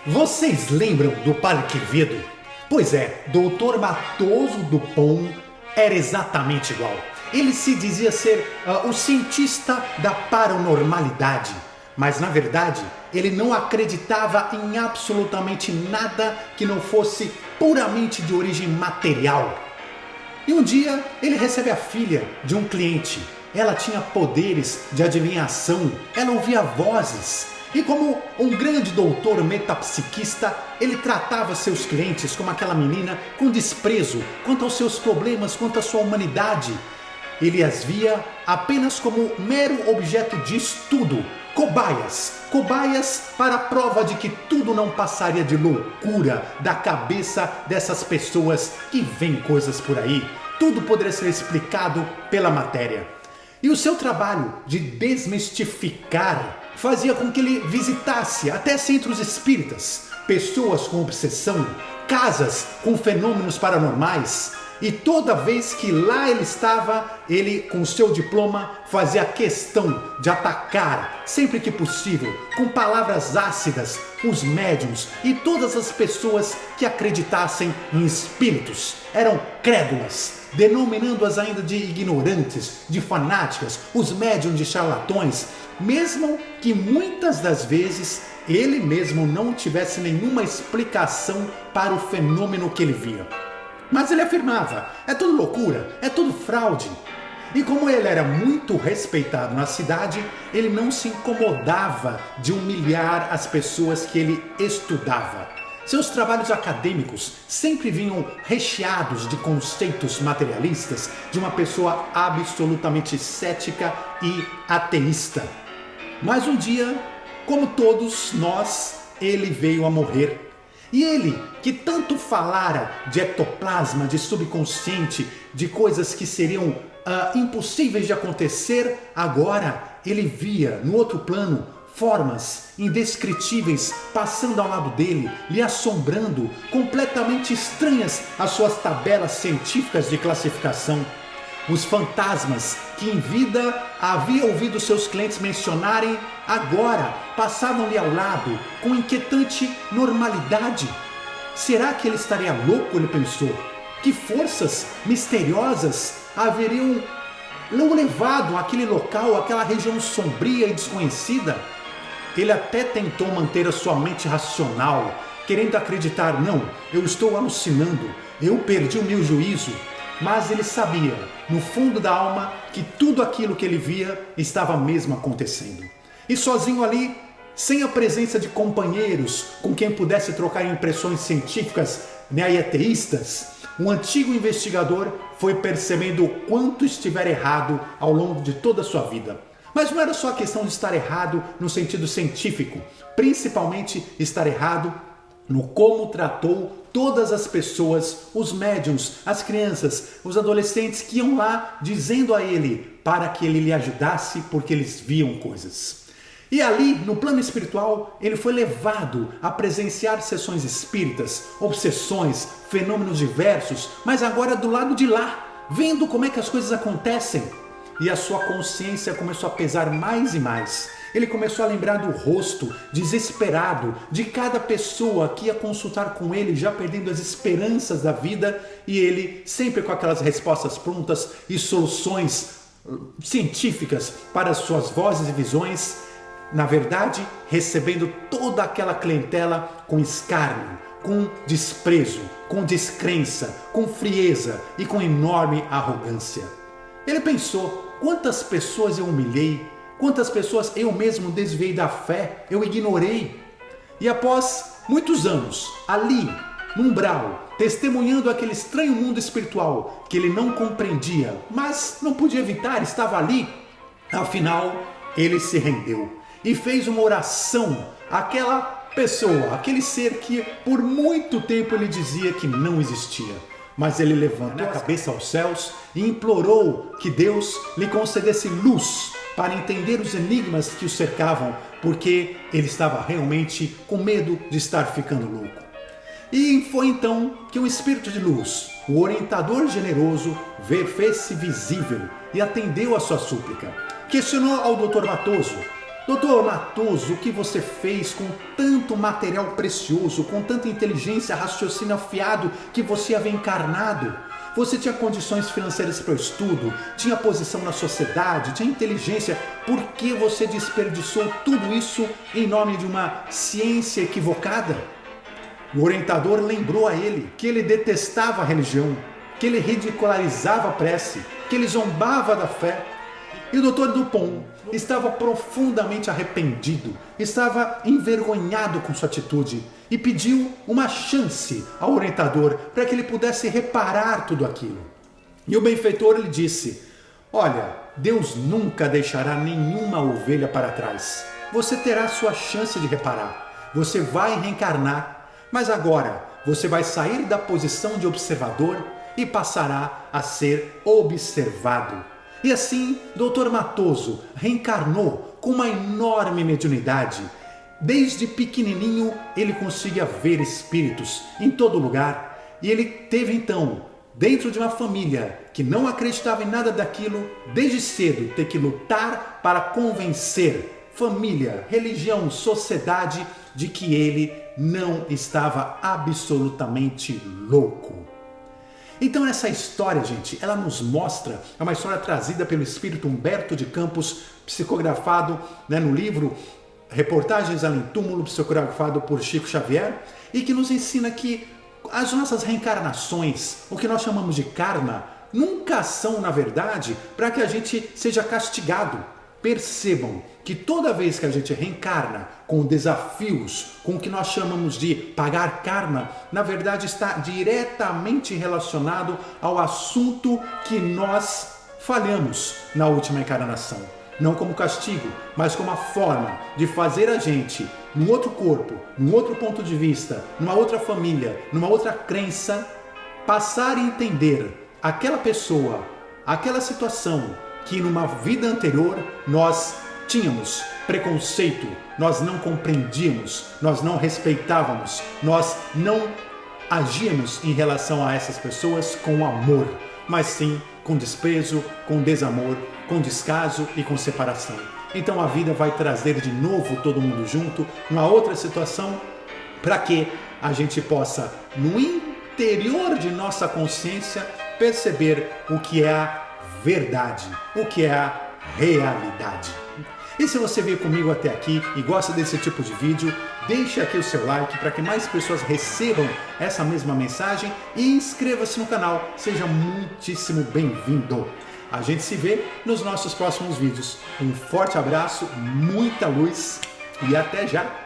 Vocês lembram do Padre Quevedo? Pois é, Dr. Matoso Dupont era exatamente igual. Ele se dizia ser o cientista da paranormalidade, mas na verdade ele não acreditava em absolutamente nada que não fosse puramente de origem material. E um dia ele recebe a filha de um cliente. Ela tinha poderes de adivinhação, ela ouvia vozes. E como um grande doutor metapsiquista, ele tratava seus clientes como aquela menina com desprezo quanto aos seus problemas, quanto à sua humanidade. Ele as via apenas como mero objeto de estudo, cobaias para a prova de que tudo não passaria de loucura da cabeça dessas pessoas que veem coisas por aí. Tudo poderia ser explicado pela matéria. E o seu trabalho de desmistificar fazia com que ele visitasse até centros espíritas, pessoas com obsessão, casas com fenômenos paranormais. E toda vez que lá ele estava, ele com seu diploma fazia questão de atacar, sempre que possível, com palavras ácidas, os médiuns e todas as pessoas que acreditassem em espíritos. Eram crédulas, denominando-as ainda de ignorantes, de fanáticas, os médiuns de charlatões, mesmo que muitas das vezes ele mesmo não tivesse nenhuma explicação para o fenômeno que ele via. Mas ele afirmava, é tudo loucura, é tudo fraude. E como ele era muito respeitado na cidade, ele não se incomodava de humilhar as pessoas que ele estudava. Seus trabalhos acadêmicos sempre vinham recheados de conceitos materialistas de uma pessoa absolutamente cética e ateísta. Mas um dia, como todos nós, ele veio a morrer. E ele, que tanto falara de ectoplasma, de subconsciente, de coisas que seriam impossíveis de acontecer, agora ele via no outro plano formas indescritíveis passando ao lado dele, lhe assombrando, completamente estranhas às suas tabelas científicas de classificação. Os fantasmas que em vida havia ouvido seus clientes mencionarem, agora passavam-lhe ao lado com inquietante normalidade. Será que ele estaria louco, ele pensou? Que forças misteriosas haveriam o levado àquele local, àquela região sombria e desconhecida? Ele até tentou manter a sua mente racional, querendo acreditar, não, eu estou alucinando, eu perdi o meu juízo. Mas ele sabia, no fundo da alma, que tudo aquilo que ele via estava mesmo acontecendo. E sozinho ali, sem a presença de companheiros com quem pudesse trocar impressões científicas e ateístas, um antigo investigador foi percebendo o quanto estivera errado ao longo de toda a sua vida. Mas não era só a questão de estar errado no sentido científico, principalmente estar errado no como tratou todas as pessoas, os médiuns, as crianças, os adolescentes que iam lá dizendo a ele para que ele lhe ajudasse porque eles viam coisas. E ali, no plano espiritual, ele foi levado a presenciar sessões espíritas, obsessões, fenômenos diversos, mas agora do lado de lá, vendo como é que as coisas acontecem. E a sua consciência começou a pesar mais e mais. Ele começou a lembrar do rosto desesperado de cada pessoa que ia consultar com ele, já perdendo as esperanças da vida, e ele sempre com aquelas respostas prontas e soluções científicas para as suas vozes e visões, na verdade, recebendo toda aquela clientela com escárnio, com desprezo, com descrença, com frieza e com enorme arrogância. Ele pensou, quantas pessoas eu humilhei, quantas pessoas eu mesmo desviei da fé, eu ignorei. E após muitos anos, ali, no umbral, testemunhando aquele estranho mundo espiritual que ele não compreendia, mas não podia evitar, estava ali, afinal, ele se rendeu e fez uma oração àquela pessoa, aquele ser que por muito tempo ele dizia que não existia. Mas ele levantou a cabeça aos céus e implorou que Deus lhe concedesse luz para entender os enigmas que o cercavam, porque ele estava realmente com medo de estar ficando louco. E foi então que o Espírito de Luz, o orientador generoso, fez-se visível e atendeu a sua súplica. Questionou ao Dr. Matoso Doutor Matoso, o que você fez com tanto material precioso, com tanta inteligência, raciocínio afiado que você havia encarnado? Você tinha condições financeiras para o estudo, tinha posição na sociedade, tinha inteligência. Por que você desperdiçou tudo isso em nome de uma ciência equivocada? O orientador lembrou a ele que ele detestava a religião, que ele ridicularizava a prece, que ele zombava da fé. E o Dr. Dupont estava profundamente arrependido, estava envergonhado com sua atitude e pediu uma chance ao orientador para que ele pudesse reparar tudo aquilo. E o benfeitor lhe disse: olha, Deus nunca deixará nenhuma ovelha para trás. Você terá sua chance de reparar. Você vai reencarnar, mas agora você vai sair da posição de observador e passará a ser observado. E assim, Dr. Matoso reencarnou com uma enorme mediunidade. Desde pequenininho, ele conseguia ver espíritos em todo lugar. E ele teve então, dentro de uma família que não acreditava em nada daquilo, desde cedo ter que lutar para convencer família, religião, sociedade de que ele não estava absolutamente louco. Então essa história, gente, ela nos mostra, é uma história trazida pelo espírito Humberto de Campos, psicografado no livro Reportagens Além Túmulo, psicografado por Chico Xavier, e que nos ensina que as nossas reencarnações, o que nós chamamos de karma, nunca são, na verdade, para que a gente seja castigado. Percebam que toda vez que a gente reencarna com desafios, com o que nós chamamos de pagar karma, na verdade está diretamente relacionado ao assunto que nós falhamos na última encarnação. Não como castigo, mas como uma forma de fazer a gente, num outro corpo, num outro ponto de vista, numa outra família, numa outra crença, passar a entender aquela pessoa, aquela situação que numa vida anterior nós tínhamos preconceito, nós não compreendíamos, nós não respeitávamos, nós não agíamos em relação a essas pessoas com amor, mas sim com desprezo, com desamor, com descaso e com separação. Então a vida vai trazer de novo todo mundo junto, numa outra situação, para que a gente possa, no interior de nossa consciência, perceber o que é a verdade, o que é a realidade. E se você veio comigo até aqui e gosta desse tipo de vídeo, deixe aqui o seu like para que mais pessoas recebam essa mesma mensagem e inscreva-se no canal, seja muitíssimo bem-vindo. A gente se vê nos nossos próximos vídeos. Um forte abraço, muita luz e até já!